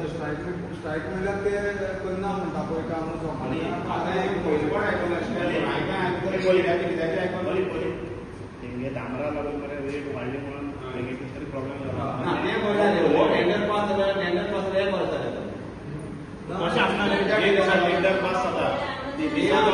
Strike म्हणल्यार ते करना म्हणटा पळय काम तेंगे डांबरा लागून मरे रेट वाडले म्हणून तेंगे कितें प्रॉब्लेम जाला टेंडर पास जाल्यार टेंडर पास जाल्यार बरें जालें अशें आसना एक दिसा टेंडर पास जाता टेंडर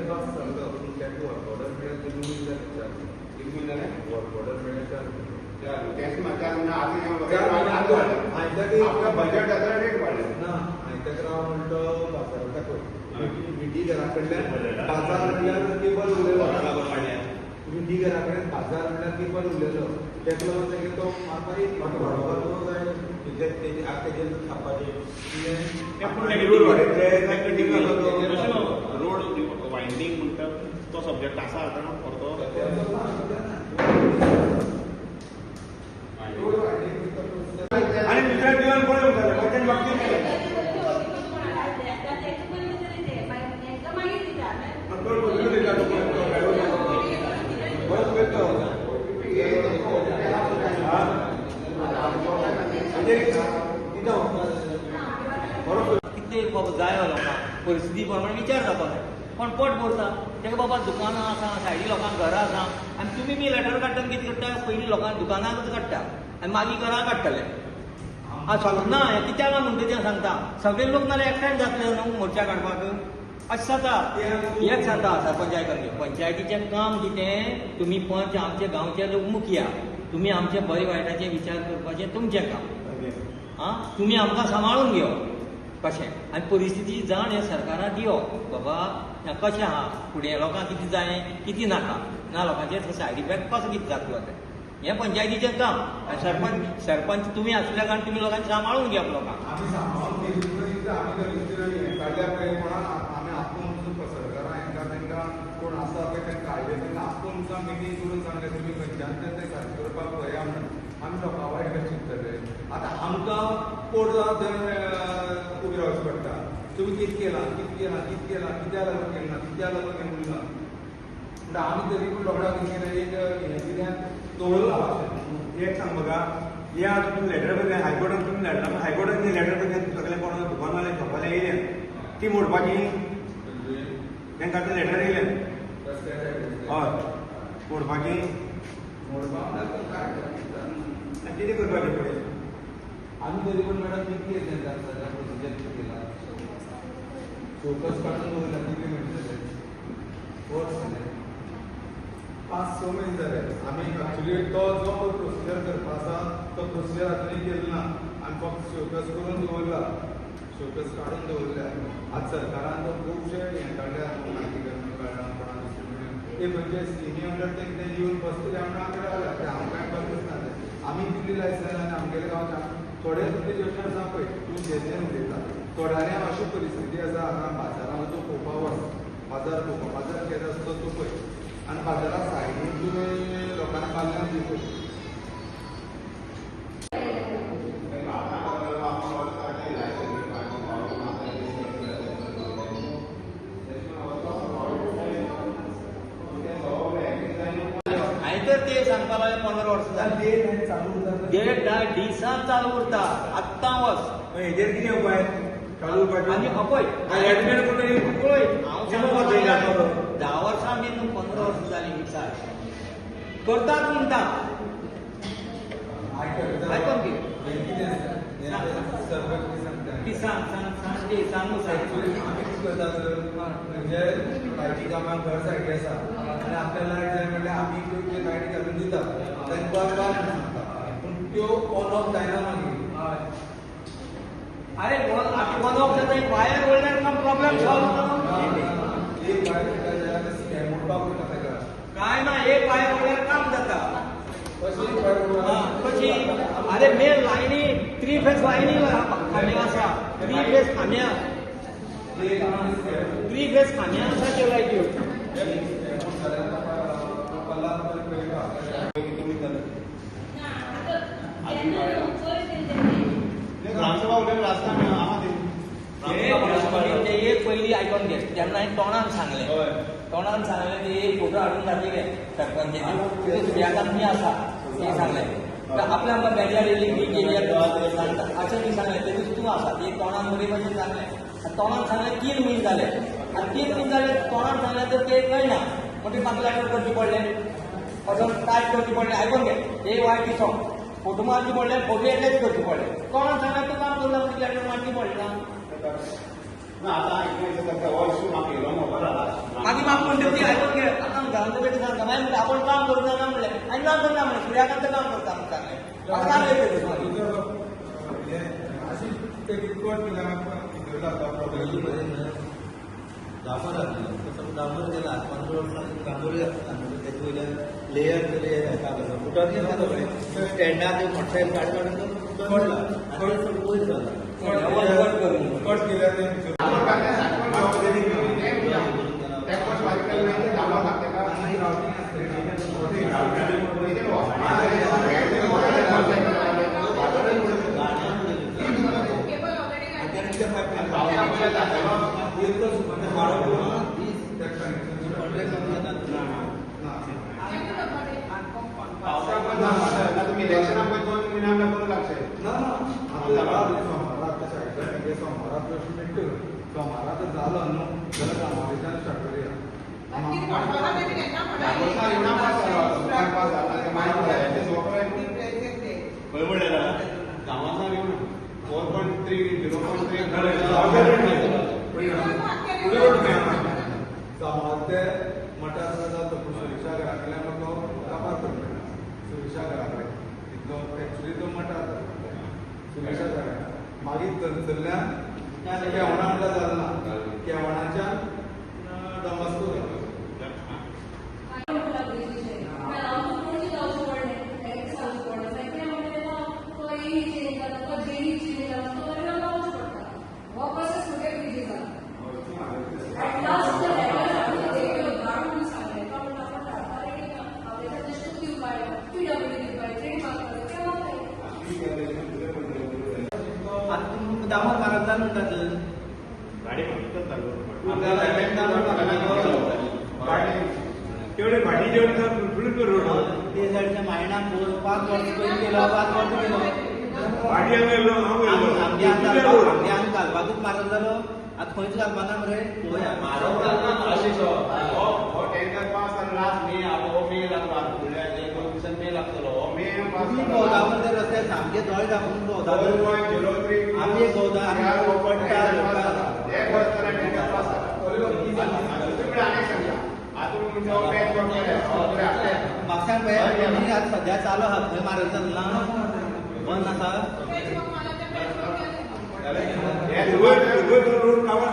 पास जालो पूण तेका वर्क ऑर्डर मेळ्ळ्या ते वर्क ऑर्डर मेळ्ळ्या बजेट जाता रेट वाडले ना हांवें राव म्हणतो बाजाराक दाखय विटी घरा कडल्यान बाजार म्हणल्यार केबल उरलेलो विटी घरा कडेन बाजार म्हणल्यार केबल उरलेलो तेका लागून तेगे तो म्हाका एक म्हाका वाडोवपाक जाय तेजे तेजे थापाचे रोड वायंडींग म्हणटा तो सब्जेक्ट आसा आतां परतो आणि दुसऱ्या दिवान कोण उरताले वचन बाबतीत कितले बाबा जाय लोकांक परिस्थिती प्रमाणे विचार जाता पण पोट भरता तेका बाबा दुकानां आसा सायडी लोकांक घरां आसा आनी तुमी बी लेटर काडटना कितें करता पयलीं लोकांक दुकानांत काडटा आनी मागीर घरां काडटले ना कित्याक म्हणटा तें सांगता सगळे लोक नाल्यार एकठांय जातले न्हू मोर्चा काडपाक अशें जाता एक सांगता सरपंचायत पंचायतीचें काम कितें तुमी पंच आमचे गांवचे लोक मुखिया तुमी आमचे बरे वायटाचे विचार करपाचें तुमचें काम आं तुमी आमकां सांबाळून घेवप कशें आनी परिस्थितीची जाण हे सरकाराक दिवप बाबा कशें आहा फुडें लोकांक कितें जाय कितें नाका ना लोकांचेर सायड इफेक्ट कसो कितें जातलो तें हें पंचायतीचें काम आनी सरपंच तुमी आसल्या कारण तुमी लोकांक सांबाळून घेवप लोकांक आमी सांबाळून काडल्या पळय कोणाक आमी आपूण सरकारान हांकां तांकां कोण आसा पळय तें काडले तेंकां आपूण मिटींग करून सांगलें तुमी खंयच्यान तें सारकें करपाक पळया म्हणून आमी लोकां वायट कशें चिंततले आतां आमकां कोर्ट थंय उबी रावचें पडटा तुमी कितें केलां कित्याक लागून केलें कित्याक लागून केलें म्हणून म्हणटा आमी तरी पूण लोकांक एक हें कितें दवरलां एक सांग म्हाका या तुम्ही लेटर बघा हायकोर्टात तुम्ही लढला पण हायकोर्टात लेटर बघा सगळे कोण दुकानवाले शॉपाला येयले ती मोडपाची तांकां आतां लेटर येयले हय मोडपाची कितें करपाचें पळय आमी तरी पूण मॅडम कितें प्रोसिजर कितें केला फोकस काडून दवरला कितें म्हणटले कोर्ट सांगलें 5-6 म्हयने जाले आमी एक्चुली तो जो प्रोसिजर करपा आसा तो प्रोसिजर आजुनूय केलो ना आमी फक्त शोकस करून दवरला शोकस काडून दवरल्या आज सरकारान तो खुबशे हें काडल्या म्हायती काडला कोणा ते म्हणजे स्किमी अंडर ते कितें येवन बसतले आमी आमकां रावल्या ते आमकां बरें दिसना आमी दिल्ली लायसन आनी आमगेले गांवच्या थोडे तुमचे जेवण आसा पळय तूं जेजेन उलयता थोड्यांनी अशी परिस्थिती आसा हांगा बाजारांत तूं पळोवपा वच बाजार पळोवपा बाजार केन्ना आसता तूं पळय आनी बाजाराक सायडीन तुमी लोकांना बांदून दिवं हांवें तर ते सांगपा लागलें 15 वर्सां जालीं देड दिसान चालू उरता आत्तां वच हेजेर कितें उपाय चालू आनी पळय हांव सांगपा 10 वर्सां बी 15 वर्सां जालीं विचार करतात म्हणटा आयकून घे ती सांग सांगू म्हणजे लायटी कामाक घर सारकें आसा आनी आपल्याला लायट जाय म्हणल्यार आमी त्यो लायटी घालून दिता तांकां सांगता पूण त्यो ऑन ऑफ जायना मागीर अरे वन ऑफ जाता वायर वयल्यान प्रॉब्लेम सॉल्व एक वायर मोडपाक पडटा ताका काय ना एक वायर वयल्यार काम जाता कशी अरे मेन लायनी 3 फेज लायनी खांब्या आसा 3 फेज खांब्या 3 फेज खांब्या आसा त्यो लायट्यो एक पयलीं आयकून घे तेन्ना हांवें तोंडान सांगलें ते एक फोटो हाडून दाखयले सरपंचाची मी आसा ते सांगलें आपल्या आमकां बेजार येयली बी केली अशें बी सांगलें ते दीस तूं आसा ती तोंडान बरे भशेन सांगलें तोंडान सांगलें 3 म्हयने जाले आनी 3 म्हयने जाले तोंडान सांगलें तर ते कळना म्हणटकीर म्हाका लॅटर करची पडलें असो टायप करची पडलें आयकून घे एक वायट दिसो फोटो मारची पडले फोटो एटॅच करची पडले तोंडान सांगलें तूं काम करता म्हणजे लॅटर मारची पडली ना मागीर म्हाका म्हणटा ती आयकून घे आतां घरांतलो बेटी सांगता मागीर म्हणटा आपण काम करूं ना म्हणलें आनी ना करना म्हणलें सूर्याकांत काम करता म्हणून सांगलें म्हाका काम येता मागीर अशी ते कोर्ट डांबर डांबर गेला 15 वर्सांनी डांबर त्याचे वयल्यान लेयर तरी फुटार गेला स्टँडार ते मोटरसायकल गाडी काडून पडला वयर जाला कट केल्यार तुम्ही इलेक्शनाक 2 महिन्यांना करू लागશે सोमारात सोमारात झालो न्हू जाल्यार कामावेच्यान स्टार्ट करूया गांवांना येऊन 4.3 ते मठार जातो पूण सुरेशा घराकडल्यान म्हाका कापार करता सुरेशा घराकडे तितलो एक्चुली तो मठार सुरेशा घरा मागीर थंयसरल्यान केवणां म्हणटा जालना केवणाच्यान डॉमास्को डांबर मारत जाय म्हणटात गाडी मागतात तेवढे भाटी जेवण फुल रोड ते सायडीच्या मायणाक 5 वर्स पयलीं केलो 5 वर्स केलो भाटी आमगे आमी घालपाकूच मारत जालो आतां खंयच घालपाक ना मरे टँकर पास लास्ट मे मे लागलो मे लागतलो मे गोदावरी ते रस्ते सामके जळ जावन गोदावरी आमी एक गोदावरी पडटा म्हापशान पळय आतां सद्या चालू आहा थंय मारत जालें बंद आसा रोड काबार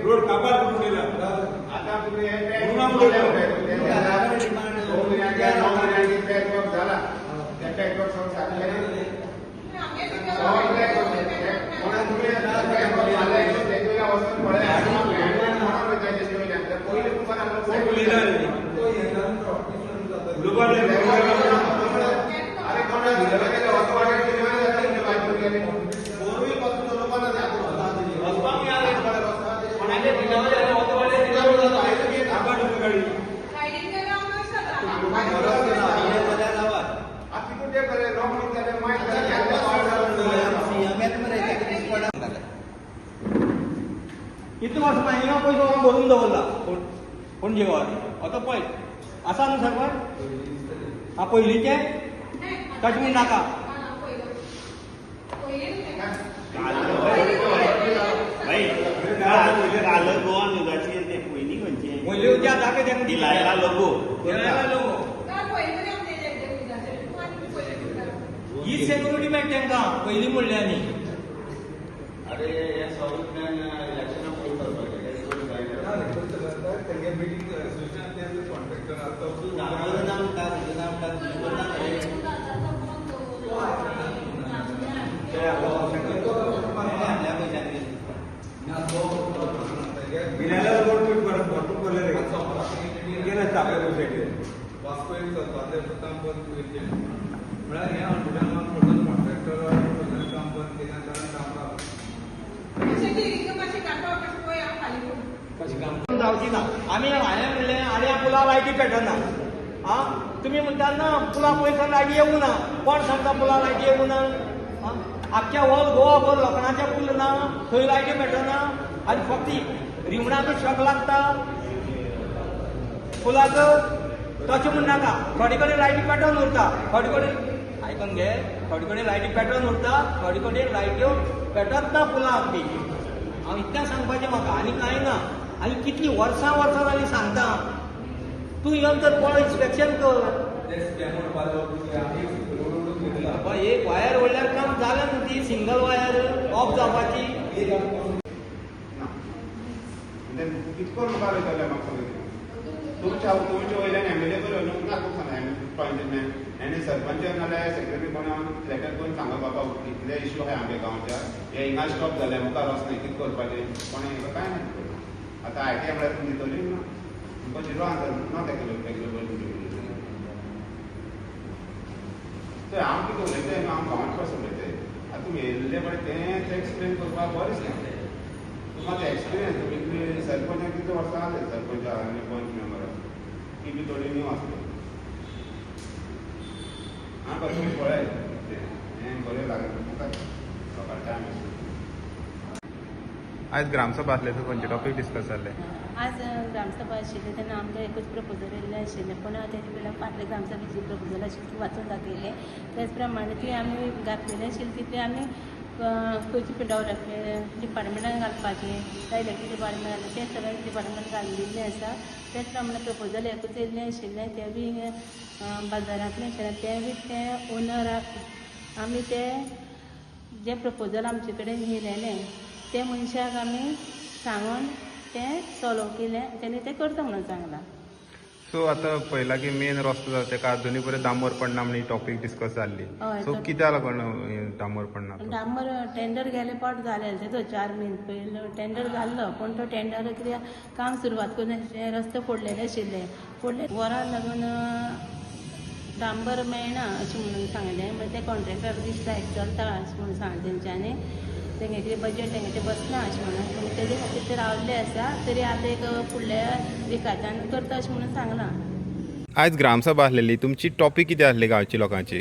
रोड काबार करून गेला आता तुम्ही झाला इतलें वर्स हांगा पयसो भरून दवरला पणजे गांवांनी आतां पळय आसा न्हू सरपंच आं पयलींचे कश्मीर नाका गोवा न्यूजाची ते पयलीं खंयचे पयलीं जागे तेका दिलायला लोगो ही सेक्युरिटी मेळटा तांकां पयलीं म्हणल्यानी अरे हे सगळ्यांनी इलेक्शनाक पळय करपाचें तेंगे मिटींग एसोसिएशन ते कॉन्ट्रॅक्टर आसा म्हळ्यार हे हॉस्पिटलान कॉन्ट्रॅक्टर काम बंद केल्या कारण जावची ना आमी हांवें म्हणलें आर्या पुलाव लायटी पेटना तुम्ही म्हणता ना पुला पयस लायटी येवं ना. कोण सांगता पुला लायटी येवं ना? आख्या ऑल गोवाभर लोखणाचे पूल ना, थंय लायटी मेळटना आनी फक्त रिवणाक शॉक लागता. पुलाक तशें म्हण नाका. थोडे कडेन लायटी पेटोवन उरता, थोडे कडेन आयकून घे, थोडे कडेन लायटी पेटोवन उरता, थोडे कडेन लायट्यो पेटत ना पुलाक बी. हांव इतलें सांगपाचें म्हाका, आनी कांय ना. आनी कितलीं वर्सां जालीं सांगता. तूं येवन तर पळय, इन्स्पेक्शन कर. बाबा एक वायर वडल्यार काम जालें न्हू. ती सिंगल वायर ऑफ जावपाची. कितको मुखार वयतले म्हाका तुमच्या वयल्यान एमएलए करून ना तुका सांगता आनी सरपंच नाल्यार सेक्रेटरी कोणाक लेटर करून सांगप बाबा इतले इश्यू आहा आमच्या गांवच्या, हे हिंगा स्टॉप जाले, मुखार वचना, कितें करपाचें. कोणें हेका कांय ना. आतां आयटी म्हळ्यार तुमी दितली ना, तुमकां झिरो आन्सर ना तेका हांव कितें उलयतां हांव गांवांत कसो उलयतां. आतां तुमी येयल्ले बरें तें एक्सप्लेन करपाक बरें दिसलें. तुमकां एक्सपिरियन्स तुमी सरपंचाक कितले वर्सां जाले सरपंच आनी पंच मेंबर ती बी थोडी न्यू आसता. आं बरें तुमी पळय हें बरें लागलें तुमकां सकाळ टायम आसता. आज ग्रामसभा आसले तर खंयचे टॉपीक डिस्कस जाल्ले? आज ग्रामसभा आशिल्ली तेन्ना आमकां एकूच प्रपोजल येयल्लें आशिल्लें, पूण तेजे वेळार फाटले ग्रामसभेची प्रपोजल आशिल्ली ती वाचून दाखयलें. त्याच प्रमाणे ती आमी घातलेली आशिल्ली तितली आमी खंयची डेव्हलपमेंट डिपार्टमेंटान घालपाचें काय इलेक्ट्रीक डिपार्टमेंट तें सगळें डिपार्टमेंट घालिल्लें आसा. त्याच प्रमाणे प्रपोजल एकूच येयल्लें आशिल्लें. तें बी बाजारांतलें आशिल्लें तें बी तें ओनराक आमी तें जें प्रपोजल आमचे कडेन येयलेलें त्या मनशाक आमी सांगून तें सॉल्व केलें, तेणें तें करता म्हणून सांगलां. सो आतां पळयलां की मेन रस्तो जाता तेका आजुनूय पर्यंत डांबर पडना म्हणून टॉपीक डिस्कस जाल्ली. हय, सो कित्याक लागून डांबर पडना? डांबर टेंडर गेले पावट जालें तेजो 4 म्हयने पयलो टेंडर जाल्लो, पूण तो टेंडर कित्याक काम सुरवात करून रस्ते फोडलेले आशिल्ले. फोडले वरां लागून डांबर मेळना अशें म्हणून सांगलें. मागीर ते कॉन्ट्रेक्टर बी स्ट्रायक चलता अशें म्हणून सांगलें तेंच्यांनी. तेंगे कितें बजेट तेंगे बसना अशें म्हणून, पूण तेजे खातीर ते रावल्ले आसा. तरी आतां एक फुडल्या विकाच्यान करता अशें म्हणून सांगलां. आज ग्रामसभा आसलेली, तुमची टॉपीक कितें आसली गांवची लोकांची?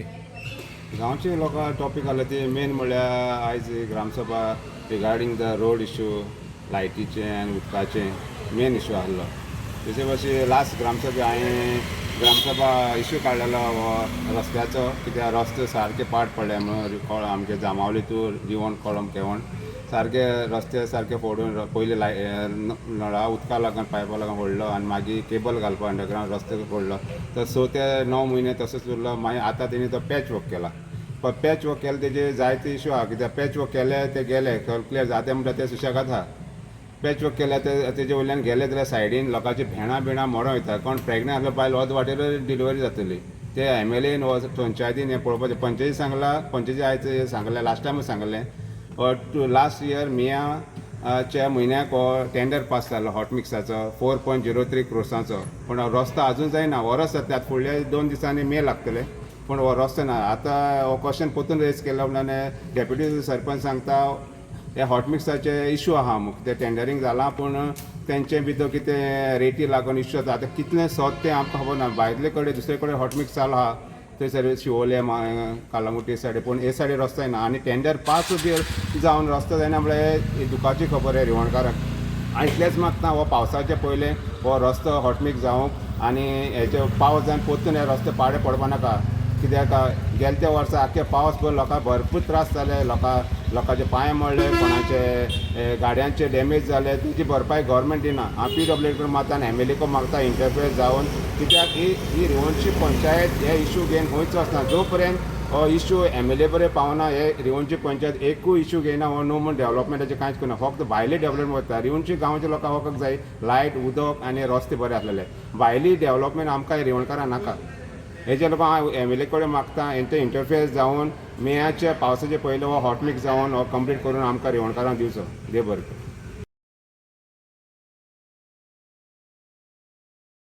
गांवचे लोकां टॉपीक आसले ते मेन म्हणल्यार आयज ग्रामसभा रिगार्डींग द रोड इश्यू, लायटीचें आनी उदकाचें मेन इश्यू आसलो. तेचे भाशेन लास्ट ग्रामसभा हांवें ग्रामसभा इश्यू काडलेलो हो रस्त्याचो, कित्याक रस्ते सारके पाड पडले म्हणून आमचे जामावली टू रिवण कळम केवण सारके रस्ते सारके फोडून पयलीं नळा उदका लागून पायपा लागून फोडलो आनी मागीर केबल घालपा अंडरग्रावंड रस्ते फोडलो. तर 6 ते 9 म्हयने तसोच उरलो. मागीर आतां तेणी तो पॅच वर्क केला. पण पॅच वर्क केले तेजे जायते इश्यू आहा, कित्याक पॅच वर्क केले ते गेले क्लियर जाते म्हणटा ते सुशेगाद आहा. पॅच वर्क केल्या तेजे वयल्यान गेले जाल्यार सायडीन लोकांची भेणां मोडों वयता. कोण प्रेग्नंट आसलो बायल वच वाटेर डिलिव्हरी जातली. ते एमएलएन पंचायतीन हें पळोवपाचें. पंचायती सांगलां, पंचायती आयज सांगलें लास्ट टायमूच सांगलें लास्ट इयर मेच्या म्हयन्याक हो टेंडर पास जालो हॉट मिक्साचो 4.03 क्रोर्सांचो. पूण रस्तो अजून जायना. वरस जाता फुडल्या 2 दिसांनी मे लागतले, पूण हो रस्तो ना. आतां हो क्वेश्चन परतून रेज केलो म्हणल्यार डेप्युटी सरपंच सांगता हे हॉट मिक्साचे इश्यू आहा मुख ते टेंडरींग जालां, पूण तेंचे भितर कितें रेटी लागून इश्यू जाता. आतां कितलें सोद तें आमकां खबर ना. भायले कडेन दुसरे कडेन हॉट मिक्स चालू आहा थंयसर शिवोले कालांगुटी सायडी, पूण हे सायडी रस्तो ना. आनी टेंडर पास बी जावन रस्तो जायना म्हळ्यार ही दुखाची खबर आहे रिवणकाराक. हांव इतलेंच मागता हो पावसाचे पयले हो रस्तो हॉट मिक्स जावंक आनी हेचे पावस जावन परतून हे रस्ते पाडे पडपा नाका. कित्याक गेल्या वर्सा आख्खे पावस पळय लोकांक भरपूर त्रास जाले. लोकांचे पांय मोडले, कोणाचे गाडयांचे डॅमेज जाले, तेजी भरपाई गव्हर्मेंट दिना. हांव PWD कडेन मागता आनी MLA मागता इंटरफेर जावन, कित्याक ही रिवणची पंचायत हे इश्यू घेवन खंयच वचना. जो पर्यंत हो इश्यू MLA पर्यंत पावना हे रिवणची पंचायत एकूय इश्यू घेयना. हो न्हू म्हूण डेव्हलपमेंटाचें कांयच करना. फक्त भायले डेव्हलपमेंट वता. रिवणची गांवच्या लोकांक वखद जाय लायट उदक आनी रस्ते बरे आसलेले. भायली डेव्हलपमेंट आमकां रिवणकारांक नाका. हेजे लोक हांव MLA कडेन मागता हेंचे इंटरफेर जावन मेयाच्या पावसाचे पयले हो हॉट मिक्स जावन हो कंप्लीट करून आमकां रिवणकारांक दिवचो. देव बरें.